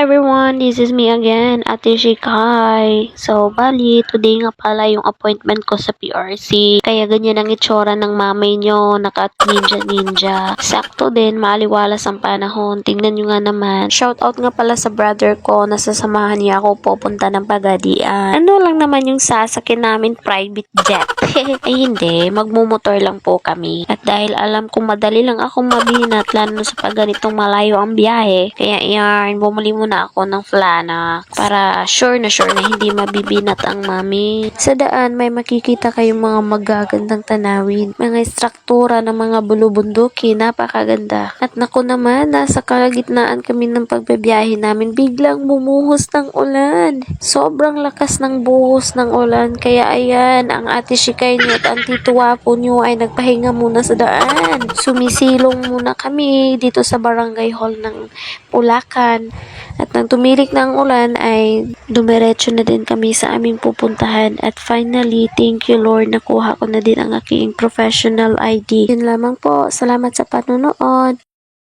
everyone, this is me again, Ate Shikai. So, bali, today nga pala yung appointment ko sa PRC. Kaya ganyan ang itsura ng mamay nyo, ninja. Sakto din, maaliwalas ang panahon. Tingnan nyo nga naman. Shoutout nga pala sa brother ko, nasasamahan niya ako pupunta ng Pagadian. Ano lang naman yung sasakyan namin, private jet. Ay hindi, magmumotor lang po kami. At dahil alam kong madali lang akong mabinat, lalo sa pag ganitong malayo ang biyahe, kaya yan, bumuli muna ako ng Flana para sure na hindi mabibinat ang mami. Sa daan, may makikita kayong mga magagandang tanawin, mga struktura ng mga bulubunduki, napakaganda. At naku naman, nasa kalagitnaan kami ng pagbabiyahe namin, biglang bumuhos ng ulan. Sobrang lakas ng buhos ng ulan, kaya ayan, ang Ate Shikay niyo at ang Tito Wapo niyo ay nagpahinga muna sa daan. Sumisilong muna kami dito sa barangay hall ng Pulacan. At nang tumirik na ang ulan ay dumiretso na din kami sa aming pupuntahan. At finally, thank you Lord, nakuha ko na din ang aking professional ID. Yun lamang po. Salamat sa panonood.